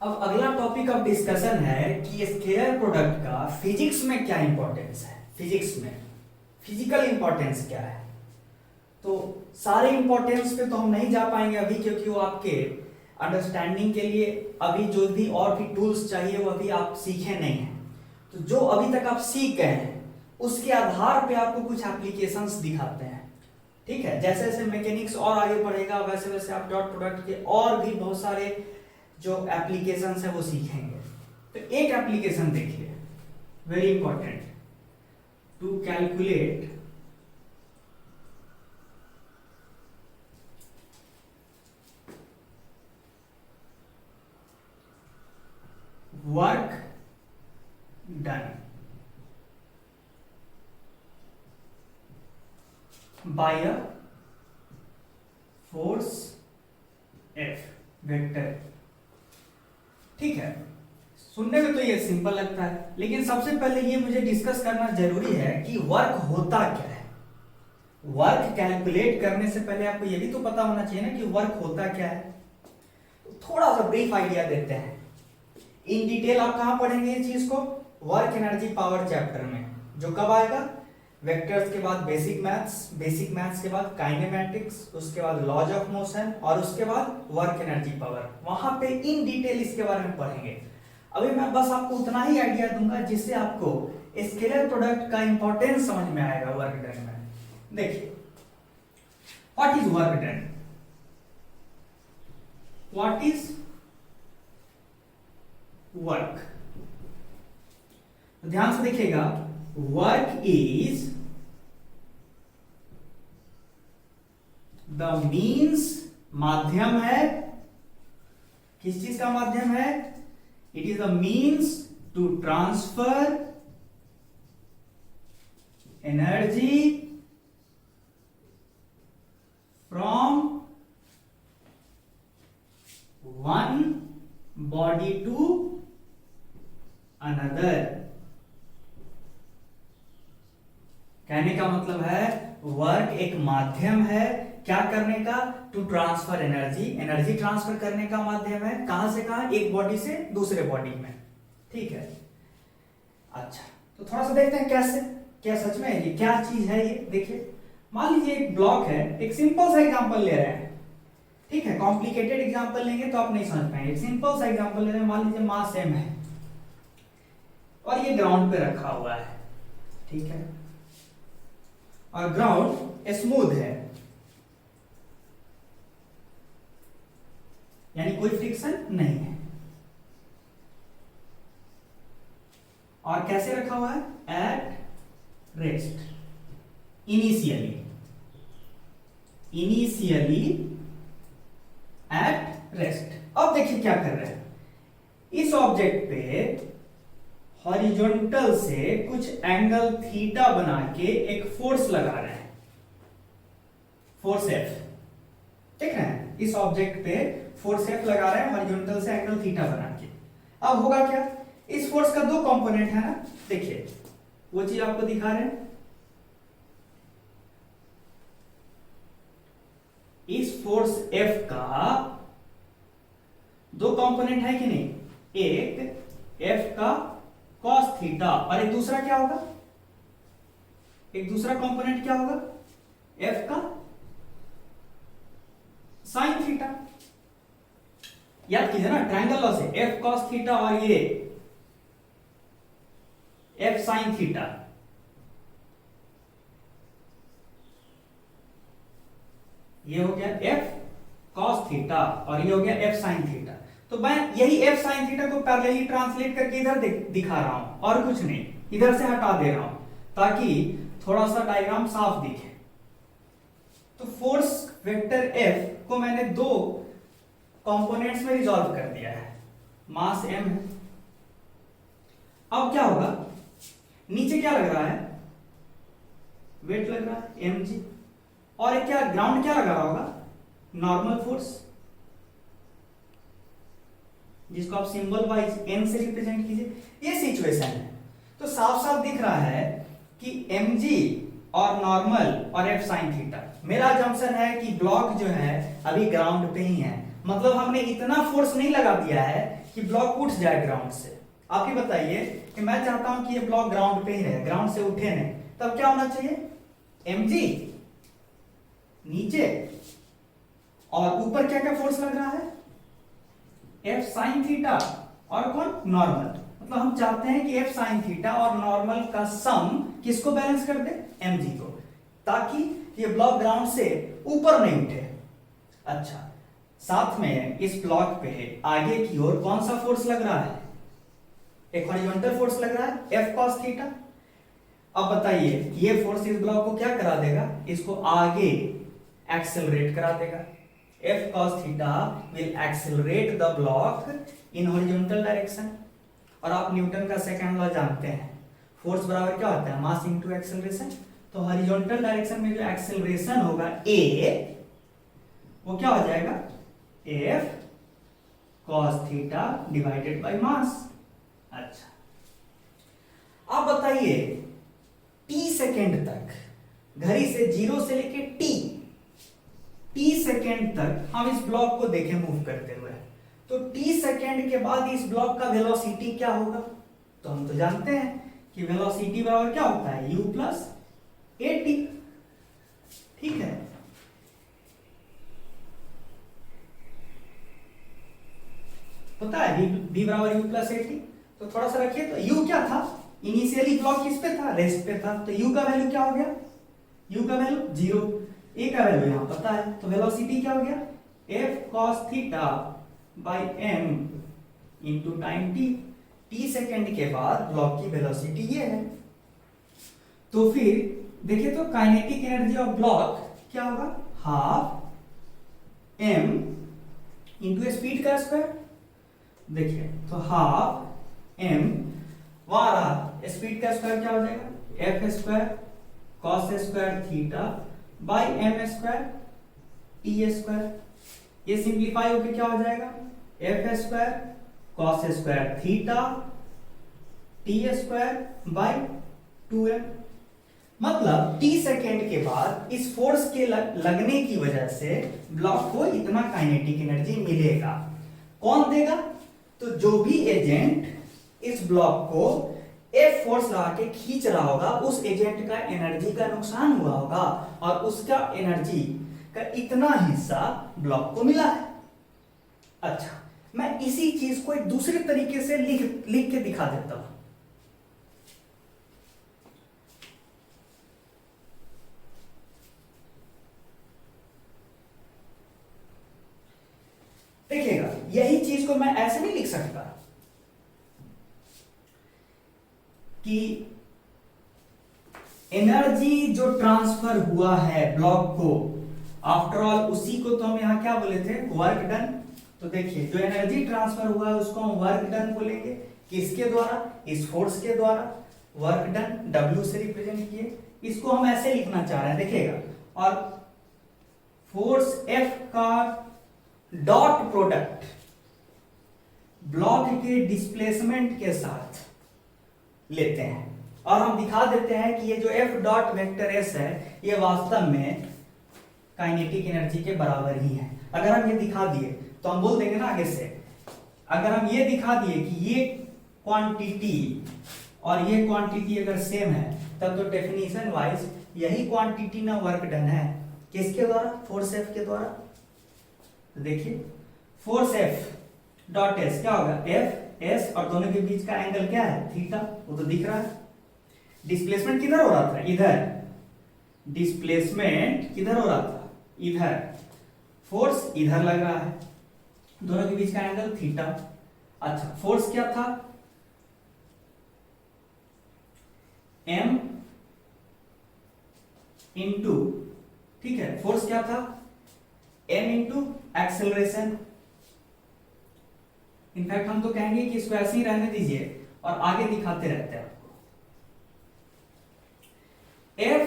अब अगला topic of discussion है कि स्केलर प्रोडक्ट का फिजिक्स में क्या इंपॉर्टेंस है। फिजिक्स में फिजिकल इंपॉर्टेंस क्या है। तो सारे इंपॉर्टेंस पे तो हम नहीं जा पाएंगे अभी, क्योंकि वो आपके अंडरस्टैंडिंग के लिए अभी जो भी और भी टूल्स चाहिए वो अभी आप सीखे नहीं हैं। तो जो अभी तक आप सीख गए हैं उसके आधार पे आपको कुछ एप्लीकेशंस दिखाते हैं। ठीक है, जैसे जैसे मैकेनिक्स और आगे बढ़ेगा वैसे वैसे आप डॉट प्रोडक्ट के और भी बहुत सारे जो एप्लीकेशंस है वो सीखेंगे। तो एक एप्लीकेशन देखिए, very important, to calculate work done by a force F vector. ठीक है, सुनने में तो ये सिंपल लगता है, लेकिन सबसे पहले ये मुझे डिस्कस करना जरूरी है कि वर्क होता क्या है। वर्क कैलकुलेट करने से पहले आपको ये भी तो पता होना चाहिए ना कि वर्क होता क्या है। तो थोड़ा सा ब्रीफ आइडिया देते हैं। इन डिटेल आप कहां पढ़ेंगे इस चीज को? वर्क एनर्जी पावर चैप्टर में, जो कब आएगा? वेक्टर्स के बाद बेसिक मैथ्स के बाद काइनेमैटिक्स, उसके बाद लॉज ऑफ मोशन और उसके बाद वर्क एनर्जी पावर। वहां पे इन डिटेल इसके बारे में पढ़ेंगे। अभी मैं बस आपको उतना ही आइडिया दूंगा जिससे आपको स्केलर प्रोडक्ट का इंपॉर्टेंस समझ में आएगा वर्क डन में। देखिए, what is work done? What is work? ध्यान से देखिएगा, वर्क इज द मीन्स, माध्यम है। किस चीज का माध्यम है? It is the means to transfer energy from one body to another. कहने का मतलब है वर्क एक माध्यम है क्या करने का? To transfer energy, energy transfer करने का माध्यम है। कहां से कहां? एक बॉडी से दूसरे बॉडी में। ठीक है, अच्छा, तो थोड़ा सा देखते हैं कैसे, क्या सच में ये क्या चीज है ये। देखिए, मान लीजिए एक ब्लॉक है, एक सिंपल सा एग्जांपल ले रहे हैं। ठीक है, कॉम्प्लिकेटेड एग्जांपल लेंगे तो आप नहीं समझ पाएंगे। एक सिंपल सा एग्जांपल ले रहे हैं, मान लीजिए मास m है और ये ग्राउंड पे रखा हुआ है। ठीक है, और ग्राउंड स्मूथ है, यानी कोई फ्रिक्शन नहीं है। और कैसे रखा हुआ है? At rest, initially at rest. अब देखिए क्या कर रहे हैं, इस ऑब्जेक्ट पे हॉरिजॉन्टल से कुछ एंगल थीटा बना के एक फोर्स लगा रहे हैं, फोर्स एफ। देख रहे हैं, इस ऑब्जेक्ट पे फोर्स एफ लगा रहे हैं हॉरिजॉन्टल से एंगल थीटा बना के। अब होगा क्या? इस फोर्स का दो कंपोनेंट है ना, देखिए वो चीज आपको दिखा रहे हैं। इस फोर्स एफ का दो कंपोनेंट है कि नहीं? एक एफ का कॉस थीटा और एक दूसरा क्या होगा? एक दूसरा कंपोनेंट क्या होगा? एफ का साइन थीटा। याद कीजिए ना, ट्रायंगल लॉ से एफ कॉस थीटा और ये एफ साइन थीटा। ये हो गया एफ कॉस थीटा और ये हो गया एफ साइन थीटा। तो मैं यही एफ साइन थीटा को पैरेलली ट्रांसलेट करके इधर दिखा रहा हूं और कुछ नहीं, इधर से हटा दे रहा हूं ताकि थोड़ा सा डायग्राम साफ दिखे। तो फोर्स वेक्टर एफ को मैंने दो कंपोनेंट्स में रिजॉल्व कर दिया है। मास m है। अब क्या होगा? नीचे क्या लग रहा है? वेट लग रहा है mg, और एक क्या ग्राउंड क्या लगा रहा होगा? नॉर्मल फोर्स, जिसको आप सिंबल वाइज n से रिप्रेजेंट कीजिए। ये सिचुएशन है। तो साफ साफ दिख रहा है कि mg और नॉर्मल और एफ साइन थीटा। मेरा जंक्शन है कि ब्लॉक जो है अभी ग्राउंड पे ही है, मतलब हमने इतना फोर्स नहीं लगा दिया है कि ब्लॉक उठ जाए ग्राउंड से। आप ही बताइए कि मैं चाहता हूं कि ये ब्लॉक ग्राउंड पे ही रहे, ग्राउंड से उठे नहीं, तब क्या होना चाहिए? mg नीचे, और ऊपर क्या क्या फोर्स लग रहा है? f sin थीटा, और कौन? नॉर्मल। मतलब हम चाहते हैं कि f sin थीटा और नॉर्मल का सम किसको बैलेंस कर दे? mg को, ताकि ये ब्लॉक ग्राउंड से ऊपर नहीं उठे। अच्छा, साथ में इस ब्लॉक पे आगे की ओर कौन सा फोर्स लग रहा है? एक हॉरिजॉन्टल फोर्स लग रहा है F cos थीटा। अब बताइए ये फोर्स इस ब्लॉक को क्या करा देगा? इसको आगे एक्सेलरेट करा देगा। F cos theta will accelerate the block in horizontal direction. और आप न्यूटन का सेकंड लॉ जानते हैं, फोर्स बराबर क्या होता है? Mass into acceleration. तो हॉरिजॉन्टल डायरेक्शन में जो एक्सेलरेशन होगा A, वो क्या हो जाएगा? F cos theta divided by mass. अच्छा, अब बताइए t सेकेंड तक, घड़ी से 0 से लेके t सेकेंड तक हम इस ब्लॉक को देखें मूव करते हुए, तो t सेकेंड के बाद इस ब्लॉक का वेलोसिटी क्या होगा? तो हम तो जानते हैं कि वेलोसिटी बराबर क्या होता है? u plus at। ठीक है, पता है v बराबर u प्लस at। तो थोड़ा सा रखिए, तो u क्या था? इनिशियली ब्लॉक किस पे था? रेस्ट पे था, तो u का वैल्यू क्या हो गया? u का वैल्यू 0, a का वैल्यू यहां पता है, तो वेलोसिटी क्या हो गया? f cos theta by m into time t second के बाद ब्लॉक की वेलोसिटी ये है। तो फिर देखिए, तो काइनेटिक एनर्जी ऑफ ब्लॉक क्या होगा? हाफ m इंटू स्पीड का स्क्वायर। देखिए, तो हाफ m, वहां रहा स्पीड का स्क्वायर क्या हो जाएगा? f square cos square theta by m square t square. ये सिंप्लीफाई होकर क्या हो जाएगा? f square cos square theta t square by 2m। मतलब t सेकेंड के बाद इस फोर्स के लगने की वजह से ब्लॉक को इतना काइनेटिक एनर्जी मिलेगा। कौन देगा? तो जो भी एजेंट इस ब्लॉक को F फोर्स लगा के खींच रहा होगा, उस एजेंट का एनर्जी का नुकसान हुआ होगा, और उसका एनर्जी का इतना हिस्सा ब्लॉक को मिला है। अच्छा, मैं इसी चीज को एक दूसरे तरीके से लिख के दिखा देता हूं। देखिएगा, यही चीज को मैं ऐसे नहीं लिख सकता कि एनर्जी जो ट्रांसफर हुआ है ब्लॉक को, आफ्टर ऑल उसी को तो हम यहां क्या बोले थे? Work done. तो देखिए, जो एनर्जी ट्रांसफर हुआ है उसको हम वर्क डन बोलेंगे। किसके द्वारा? इस फोर्स के द्वारा। वर्क डन W से रिप्रेजेंट किए, इसको हम ऐसे लिखना चाह रहे हैं, देखिएगा। और फोर्स F का डॉट प्रोडक्ट ब्लॉक के डिस्प्लेसमेंट के साथ लेते हैं, और हम दिखा देते हैं कि ये जो F डॉट वेक्टर S है, ये वास्तव में काइनेटिक एनर्जी के बराबर ही है। अगर हम ये दिखा दिए तो हम बोल देंगे ना आगे से, अगर हम ये दिखा दिए कि ये क्वांटिटी और ये क्वांटिटी अगर सेम है, तब तो डेफिनेशन वाइज यही क्वांटिटी ना वर्क डन है। किसके द्वारा? फोर्स F के द्वारा। देखिए, फोर्स F डॉट S क्या होगा? F S, और दोनों के बीच का एंगल क्या है? थीटा, वो तो दिख रहा है। डिस्प्लेसमेंट किधर हो रहा था? इधर। डिस्प्लेसमेंट किधर हो रहा था? इधर। फोर्स इधर लग रहा है, दोनों के बीच का एंगल थीटा। अच्छा, फोर्स क्या था? M इंटू, ठीक है, फोर्स क्या था? M into acceleration. इनफैक्ट हम तो कहेंगे कि इसको ऐसे ही रहने दीजिए और आगे दिखाते रहते हैं आपको। F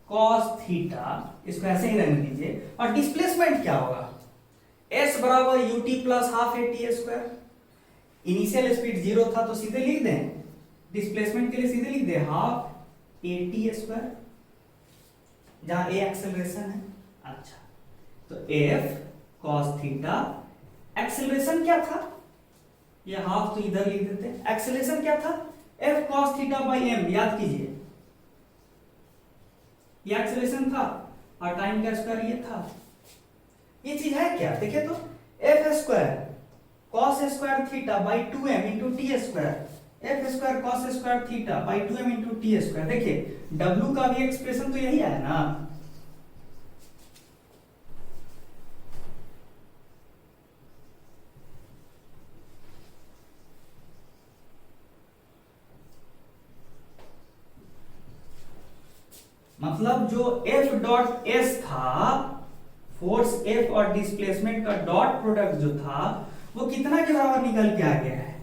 cos थीटा, इसको ऐसे ही रहने दीजिए, और डिस्प्लेसमेंट क्या होगा? S बराबर ut plus half at square. Initial speed 0 था, तो सीधे लिख दें, डिस्प्लेसमेंट के लिए सीधे लिख दें हाफ at स्क्वायर, जहां a एक्सेलरेशन है। अच्छा, तो F cos थीटा, एक्सेलरेशन क्या था? ये हाफ तो इधर लिख देते हैं। एक्सेलरेशन क्या था? F cos theta by M, याद कीजिए ये एक्सेलरेशन था और टाइम का स्क्वायर ये था। ये चीज है क्या? देखिए तो F square cos square theta by 2m into T square, F square cos square theta by 2m into T square. देखिए w का भी एक्सप्रेशन तो यही है ना, मतलब जो F डॉट S था, फोर्स F और डिस्प्लेसमेंट का डॉट प्रोडक्ट जो था वो कितना के बराबर निकल के आ गया है?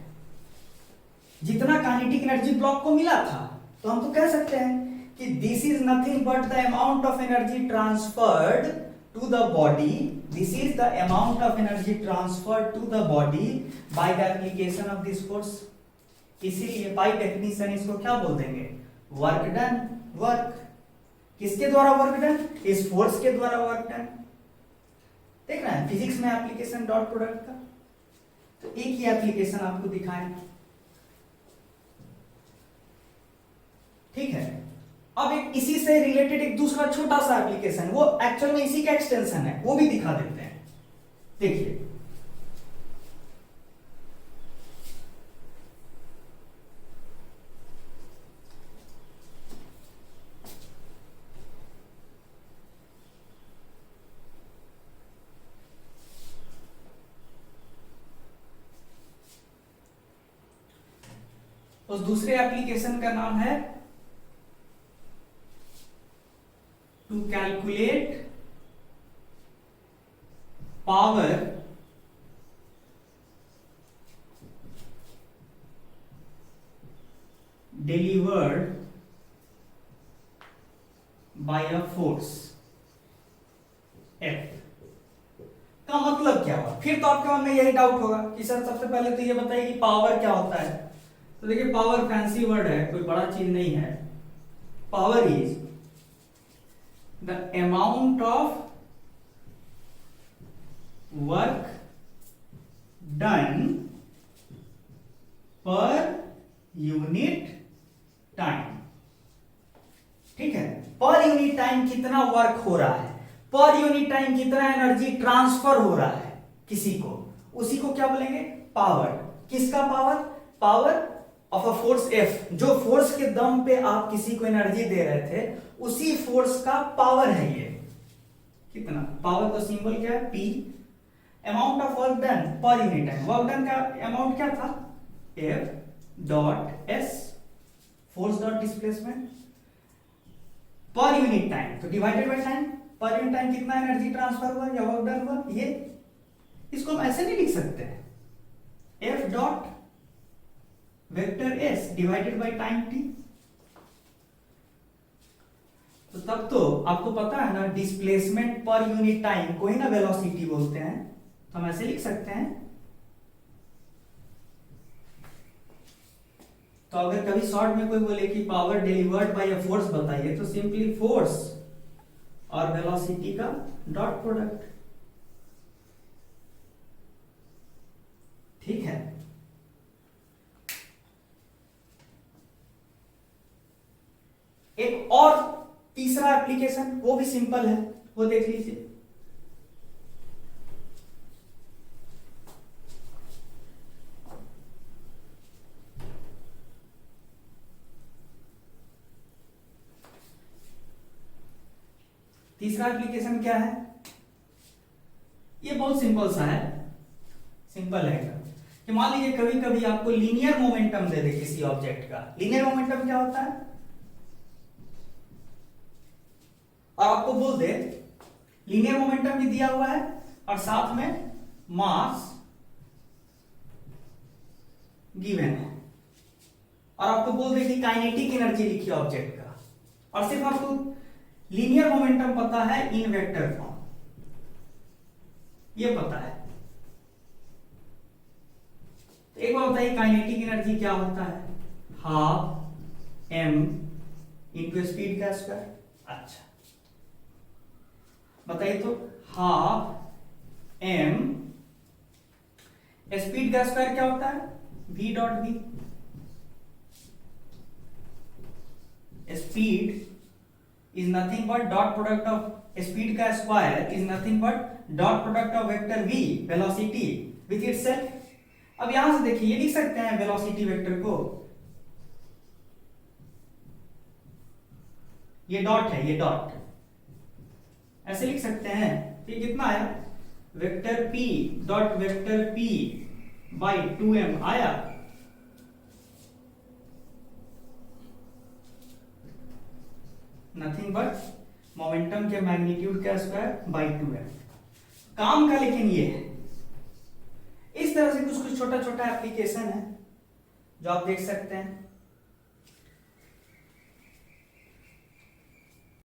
जितना काइनेटिक एनर्जी ब्लॉक को मिला था। तो हम तो कह सकते हैं कि this is nothing but the amount of energy transferred to the body, this is the amount of energy transferred to the body by the application of this force. इसीलिए बाय डेफिनेशन इसको क्या बोल देंगे? Work done. वर्क किसके द्वारा work done? इस force के द्वारा वर्क डन। देख रहे हैं फिजिक्स में एप्लीकेशन डॉट प्रोडक्ट का। तो एक ही एप्लीकेशन आपको दिखाएं, ठीक है। अब एक इसी से रिलेटेड एक दूसरा छोटा सा एप्लीकेशन, वो एक्चुअल में इसी का एक्सटेंशन है, वो भी दिखा देते हैं। देखिए उस दूसरे एप्लीकेशन का नाम है to calculate power delivered by a force F का मतलब क्या हुआ? फिर तो आपके मन में यही डाउट होगा कि सर सबसे पहले तो ये बताइए कि पावर क्या होता है। तो देखिए पावर फैंसी वर्ड है, कोई बड़ा चीज नहीं है। Power is the amount of work done per unit time, ठीक है। पर यूनिट टाइम कितना वर्क हो रहा है, पर यूनिट टाइम कितना एनर्जी ट्रांसफर हो रहा है किसी को, उसी को क्या बोलेंगे? पावर। किसका power? Power of a force F। जो फोर्स के दम पे आप किसी को एनर्जी दे रहे थे, उसी फोर्स का पावर है ये। कितना पावर का सिंबल क्या है? P। Amount of work done per unit time, work done का अमाउंट क्या था? F dot S, force dot displacement per unit time, तो divided by time. Per unit time कितना एनर्जी ट्रांसफर हुआ या वर्क डन हुआ, ये। इसको हम ऐसे नहीं लिख सकते हैं, F dot vector S divided by time t। तो तब तो आपको पता है ना, डिस्प्लेसमेंट पर यूनिट टाइम को ही ना वेलोसिटी बोलते हैं, तो हम ऐसे लिख सकते हैं। तो अगर कभी शॉर्ट में कोई बोले कि power delivered by a force बताइए, तो सिंपली फोर्स और वेलोसिटी का डॉट प्रोडक्ट, ठीक है। एक और तीसरा एप्लीकेशन, वो भी सिंपल है, वो देख लीजिए। तीसरा एप्लीकेशन क्या है? ये बहुत सिंपल सा है, सिंपल है कि मान लीजिए कभी कभी आपको लीनियर मोमेंटम दे दे किसी ऑब्जेक्ट का। लीनियर मोमेंटम क्या होता है? और आपको बोल दे लीनियर मोमेंटम भी दिया हुआ है और साथ में मास गिवन है, और आपको बोल दे कि काइनेटिक एनर्जी लिखिए ऑब्जेक्ट का, और सिर्फ आपको लीनियर मोमेंटम पता है इन वेक्टर फॉर्म, ये पता है। तो एक बार बताइए काइनेटिक एनर्जी क्या होता है? हाफ m इंटू स्पीड का स्क्वायर। अच्छा बताइए तो, हाफ m स्पीड का स्क्वायर क्या होता है? v dot v। Speed is nothing but dot product of speed का square is nothing but dot product of vector v velocity with itself. अब यहां से देखिए ये लिख सकते हैं वेलोसिटी वेक्टर को, ये डॉट है, ये डॉट ऐसे लिख सकते हैं। ये कितना आया, vector p dot vector p by 2m आया। नथिंग बट मोमेंटम के मैग्नीट्यूड का स्क्वायर बाई 2m। काम का लेकिन ये है, इस तरह से कुछ कुछ छोटा छोटा एप्लीकेशन है जो आप देख सकते हैं।